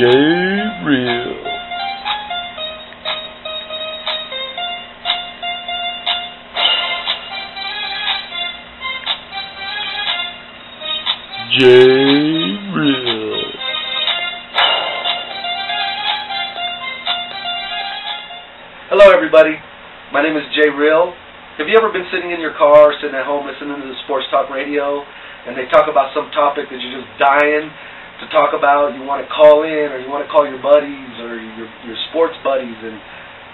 JReal. JReal. Hello everybody, my name is JReal. Have you ever been sitting in your car, sitting at home listening to the sports talk radio, and they talk about some topic that you're just dying to talk about? You want to call in, or you want to call your buddies or your sports buddies and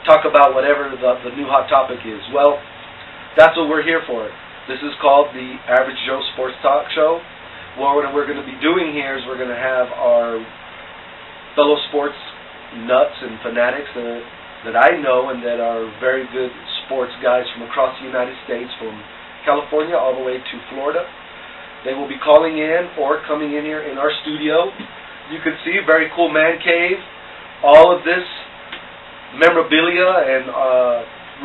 talk about whatever the new hot topic is. Well, that's what we're here for. This is called the Average Joe Sports Talk Show. What we're going to be doing here is we're going to have our fellow sports nuts and fanatics that I know and that are very good sports guys from across the United States, from California all the way to Florida. They will be calling in or coming in here in our studio. You can see a very cool man cave. All of this memorabilia and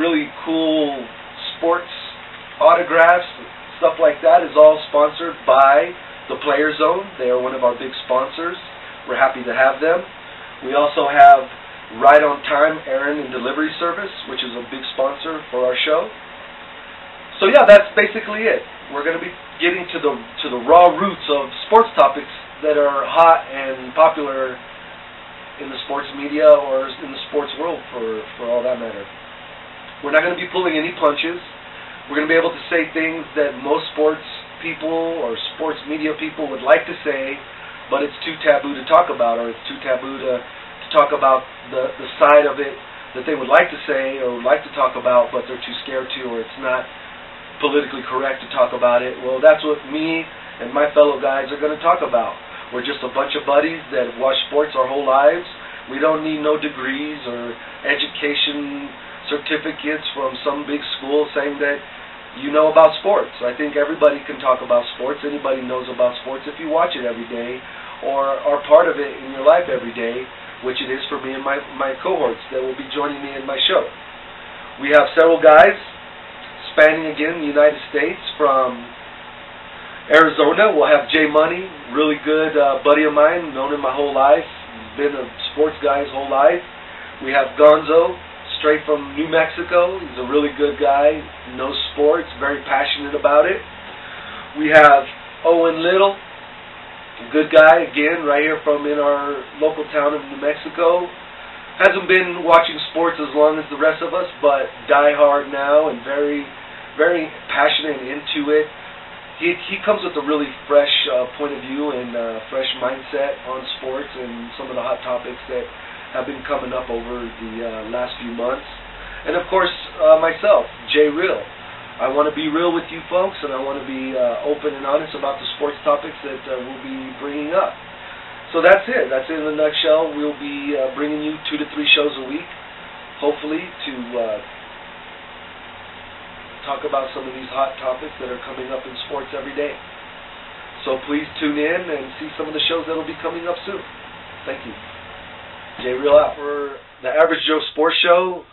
really cool sports autographs, stuff like that, is all sponsored by the Player Zone. They are one of our big sponsors. We're happy to have them. We also have Right on Time Errand and Delivery Service, which is a big sponsor for our show. So yeah, that's basically it. We're going to be getting to the raw roots of sports topics that are hot and popular in the sports media or in the sports world, for all that matter. We're not going to be pulling any punches. We're going to be able to say things that most sports people or sports media people would like to say, but it's too taboo to talk about, or it's too taboo to talk about the side of it that they would like to say or would like to talk about, but they're too scared to, or it's not politically correct to talk about it. Well, that's what me and my fellow guys are going to talk about. We're just a bunch of buddies that watch sports our whole lives. We don't need no degrees or education certificates from some big school saying that you know about sports. I think everybody can talk about sports. Anybody knows about sports if you watch it every day or are part of it in your life every day, which it is for me and my cohorts that will be joining me in my show. We have several guys spanning again the United States. From Arizona, we'll have Jay Money, really good buddy of mine, known him my whole life, been a sports guy his whole life. We have Gonzo, straight from New Mexico. He's a really good guy, knows sports, very passionate about it. We have Owen Little, a good guy, again, right here from in our local town of New Mexico. Hasn't been watching sports as long as the rest of us, but die hard now and very, very passionate and into it. He comes with a really fresh point of view and fresh mindset on sports and some of the hot topics that have been coming up over the last few months. And of course, myself, JReal. I want to be real with you folks, and I want to be open and honest about the sports topics that we'll be bringing up. So that's it. That's it in a nutshell. We'll be bringing you 2 to 3 shows a week, hopefully, to talk about some of these hot topics that are coming up in sports every day. So please tune in and see some of the shows that will be coming up soon. Thank you. JReal out. For the Average Joe Sports Show,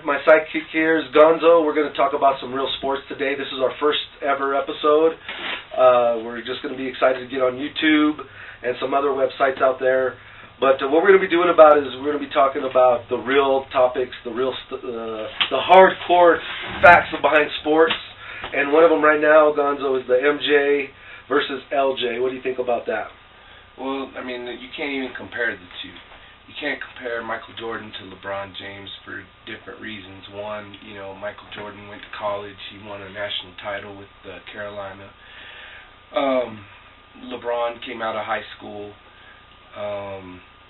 my sidekick here is Gonzo. We're going to talk about some real sports today. This is our first ever episode. We're just going to be excited to get on YouTube and some other websites out there. But what we're going to be doing about is we're going to be talking about the real topics, the hardcore facts behind sports. And one of them right now, Gonzo, is the MJ versus LJ. What do you think about that? Well, I mean, you can't even compare the two. You can't compare Michael Jordan to LeBron James for different reasons. One, Michael Jordan went to college. He won a national title with Carolina. LeBron came out of high school.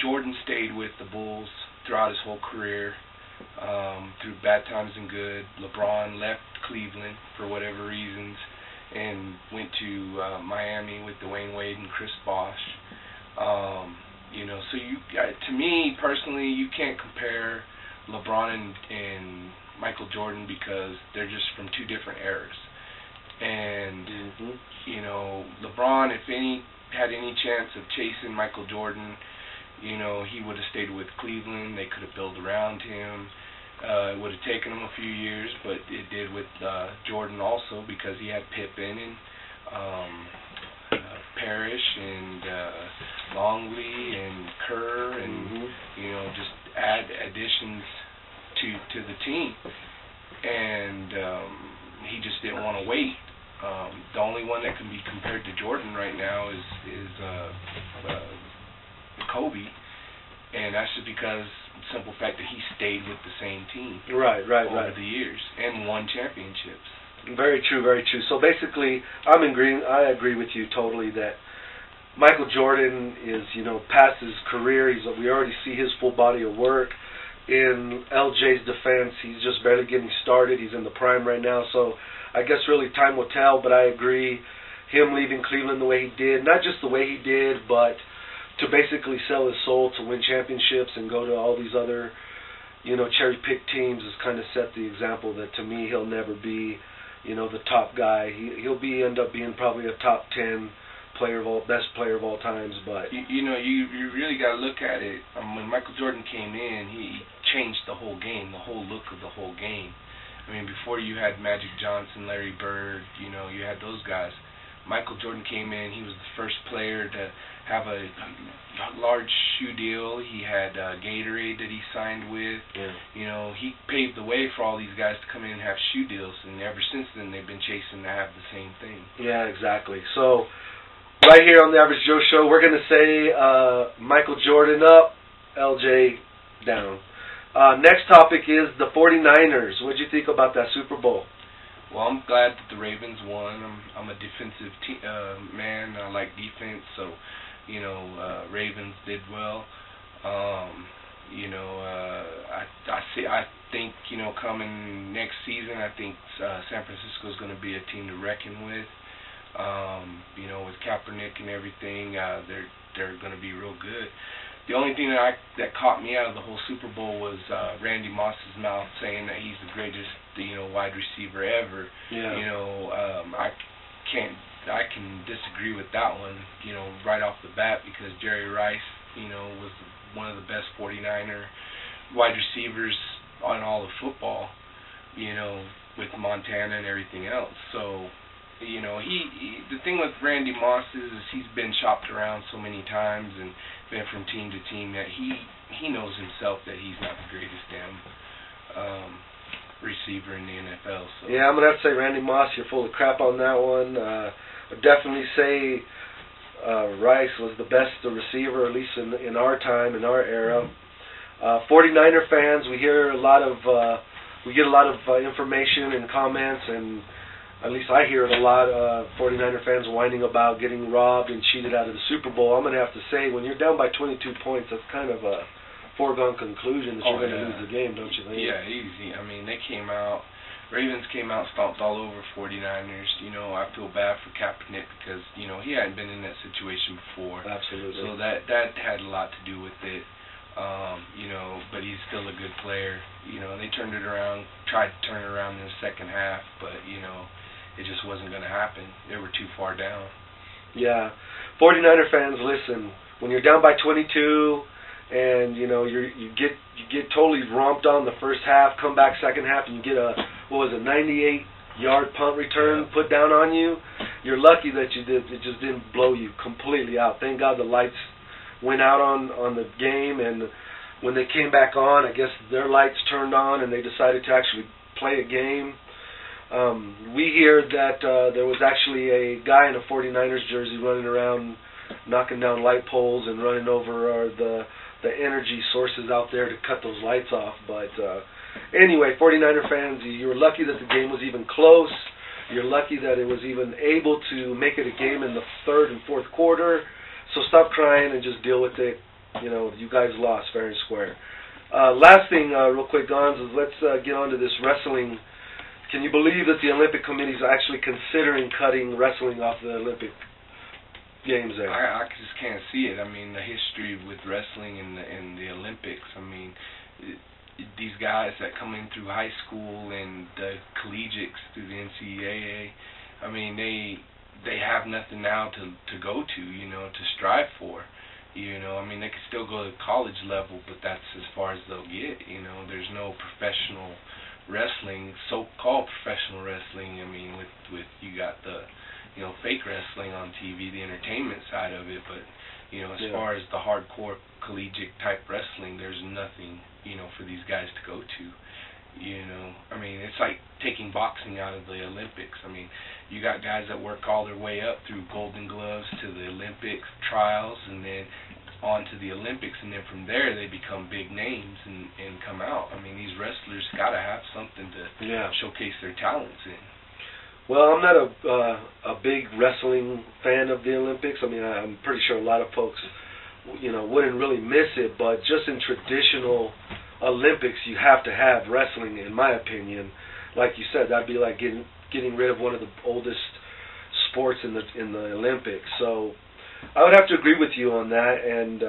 Jordan stayed with the Bulls throughout his whole career, through bad times and good. LeBron left Cleveland for whatever reasons and went to Miami with Dwayne Wade and Chris Bosh. So to me personally, you can't compare LeBron and Michael Jordan because they're just from two different eras. And LeBron, if had any chance of chasing Michael Jordan, he would have stayed with Cleveland. They could have built around him. It would have taken him a few years, but it did with Jordan also, because he had Pippen and Parrish and Longley and Kerr and just add additions to the team, and he just didn't want to wait. The only one that can be compared to Jordan right now is Kobe, and that's just because the simple fact that he stayed with the same team over the years and won championships. Very true, very true. So basically, I agree with you totally that Michael Jordan is, past his career. We already see his full body of work. In LJ's defense, he's just barely getting started. He's in the prime right now. So I guess really time will tell, but I agree. Him leaving Cleveland the way he did, not just the way he did, but to basically sell his soul to win championships and go to all these other, cherry-picked teams has kind of set the example that to me he'll never be, the top guy. He'll end up being probably a top 10 best player of all times. But you really got to look at it. When Michael Jordan came in, he changed the whole game, the whole look of the whole game. I mean, before you had Magic Johnson, Larry Bird, you had those guys. Michael Jordan came in, he was the first player to have a large shoe deal. He had Gatorade that he signed with. Yeah. He paved the way for all these guys to come in and have shoe deals, and ever since then they've been chasing to have the same thing. Yeah, exactly. So right here on the Average Joe Show, we're going to say Michael Jordan up, LJ down. Next topic is the 49ers. What did you think about that Super Bowl? Well, I'm glad that the Ravens won. I'm a defensive man. I like defense, so Ravens did well. I think coming next season, I think San Francisco is going to be a team to reckon with. With Kaepernick and everything, they're going to be real good. The only thing that caught me out of the whole Super Bowl was Randy Moss's mouth saying that he's the greatest, wide receiver ever. Yeah. I can disagree with that one, right off the bat, because Jerry Rice, was one of the best 49er wide receivers on all of football, with Montana and everything else. So, the thing with Randy Moss is he's been shopped around so many times and been from team to team that he knows himself that he's not the greatest damn receiver in the NFL. So. Yeah, I'm going to have to say, Randy Moss, you're full of crap on that one. I'd definitely say Rice was the best receiver, at least in our time, in our era. 49er fans, we get a lot of information and comments, and at least I hear it a lot, 49er fans whining about getting robbed and cheated out of the Super Bowl. I'm going to have to say, when you're down by 22 points, that's kind of a foregone conclusion that you're going to lose the game, don't you think? Yeah, easy. I mean, Ravens came out, stomped all over 49ers. I feel bad for Kaepernick because, he hadn't been in that situation before. Absolutely. So that had a lot to do with it. But he's still a good player. They turned it around, tried to turn it around in the second half, but, it just wasn't going to happen. They were too far down. Yeah. 49er fans, listen, when you're down by 22 and, you get totally romped on the first half, come back second half and you get a 98-yard punt return put down on you, you're lucky that it just didn't blow you completely out. Thank God the lights went out on the game, and when they came back on, I guess their lights turned on and they decided to actually play a game. We hear that there was actually a guy in a 49ers jersey running around knocking down light poles and running over the energy sources out there to cut those lights off. But anyway, 49er fans, you were lucky that the game was even close. You're lucky that it was even able to make it a game in the third and fourth quarter. So stop crying and just deal with it. You guys lost fair and square. Last thing, real quick, Gonz, is let's get on to this wrestling. Can you believe that the Olympic Committee is actually considering cutting wrestling off the Olympic Games there? I just can't see it. I mean, the history with wrestling in the Olympics, I mean, these guys that come in through high school and the collegiates through the NCAA, I mean, they have nothing now to go to, to strive for. I mean, they could still go to college level, but that's as far as they'll get. There's no professional wrestling, so-called professional wrestling. I mean, with you got the fake wrestling on TV, the entertainment side of it, but You know, as far as the hardcore collegiate type wrestling, there's nothing, you know, for these guys to go to. You know, I mean, it's like taking boxing out of the Olympics. I mean, you got guys that work all their way up through Golden Gloves to the Olympic trials and then on to the Olympics, and then from there they become big names and come out. I mean, these wrestlers got to have something to showcase their talents in. Well, I'm not a big wrestling fan of the Olympics. I mean, I'm pretty sure a lot of folks, you know, wouldn't really miss it, but just in traditional Olympics, you have to have wrestling, in my opinion. Like you said, that'd be like getting rid of one of the oldest sports in the Olympics. So I would have to agree with you on that, and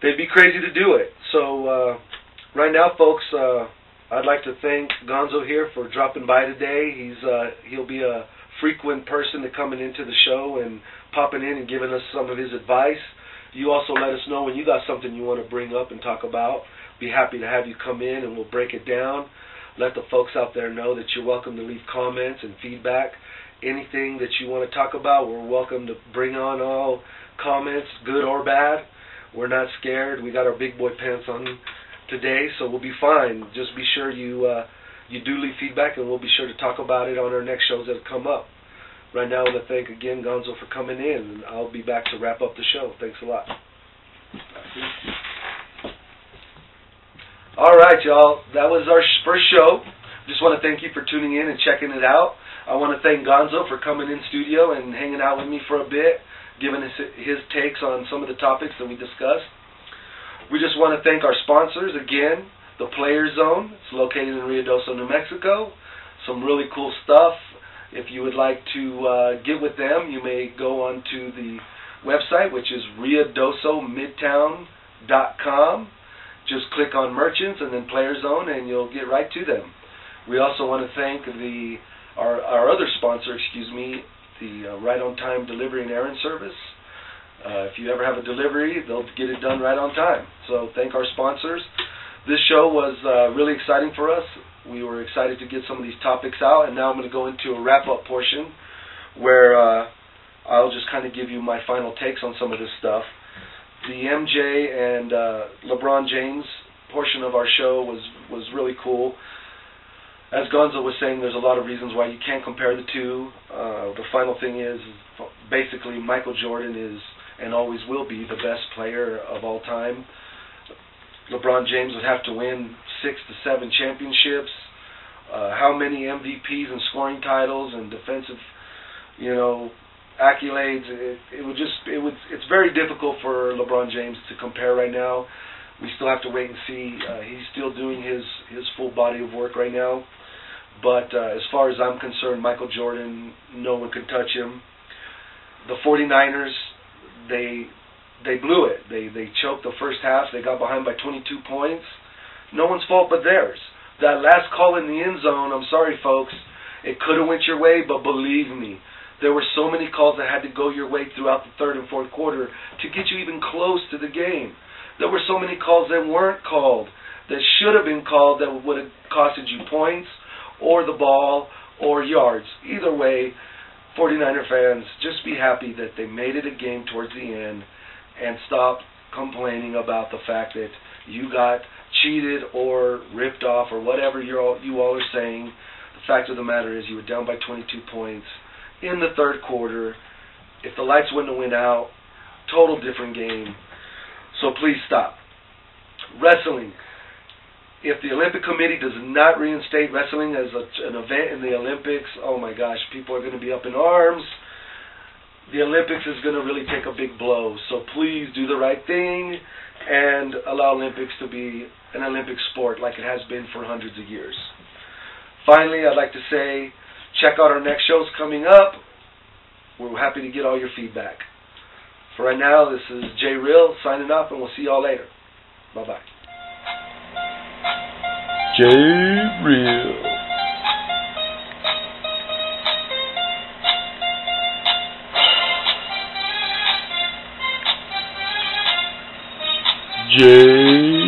they'd be crazy to do it. So right now, folks, I'd like to thank Gonzo here for dropping by today. He'll be a frequent person to coming into the show and popping in and giving us some of his advice. You also let us know when you got something you want to bring up and talk about. Be happy to have you come in and we'll break it down. Let the folks out there know that you're welcome to leave comments and feedback. Anything that you want to talk about, we're welcome to bring on all comments, good or bad. We're not scared. We got our big boy pants on today, so we'll be fine. Just be sure you do leave feedback, and we'll be sure to talk about it on our next shows that come up. Right now, I want to thank again Gonzo for coming in, and I'll be back to wrap up the show. Thanks a lot. All right, y'all. That was our first show. Just want to thank you for tuning in and checking it out. I want to thank Gonzo for coming in studio and hanging out with me for a bit, giving his takes on some of the topics that we discussed. We just want to thank our sponsors again, the Player Zone. It's located in Ruidoso, New Mexico. Some really cool stuff. If you would like to get with them, you may go on to the website, which is ruidosomidtown.com. Just click on Merchants and then Player Zone, and you'll get right to them. We also want to thank our other sponsor, the Right On Time Delivery and Errand Service. If you ever have a delivery, they'll get it done right on time. So thank our sponsors. This show was really exciting for us. We were excited to get some of these topics out, and now I'm going to go into a wrap-up portion where I'll just kind of give you my final takes on some of this stuff. The MJ and LeBron James portion of our show was really cool. As Gonzo was saying, there's a lot of reasons why you can't compare the two. The final thing is basically Michael Jordan is and always will be the best player of all time. LeBron James would have to win 6 to 7 championships. How many MVPs and scoring titles and defensive, accolades? It's very difficult for LeBron James to compare right now. We still have to wait and see. He's still doing his full body of work right now. But as far as I'm concerned, Michael Jordan, no one can touch him. The 49ers, they blew it. They choked the first half. They got behind by 22 points. No one's fault but theirs. That last call in the end zone, I'm sorry, folks, it could have went your way, but believe me, there were so many calls that had to go your way throughout the third and fourth quarter to get you even close to the game. There were so many calls that weren't called, that should have been called, that would have costed you points or the ball or yards. Either way, 49er fans, just be happy that they made it a game towards the end and stop complaining about the fact that you got cheated or ripped off or whatever you all are saying. The fact of the matter is you were down by 22 points in the third quarter. If the lights wouldn't have went out, total different game. So please stop. Wrestling. If the Olympic Committee does not reinstate wrestling as an event in the Olympics, oh my gosh, people are going to be up in arms. The Olympics is going to really take a big blow. So please do the right thing and allow Olympics to be an Olympic sport like it has been for hundreds of years. Finally, I'd like to say, check out our next shows coming up. We're happy to get all your feedback. For right now, this is JReal signing off, and we'll see y'all later. Bye-bye. JReal. JReal.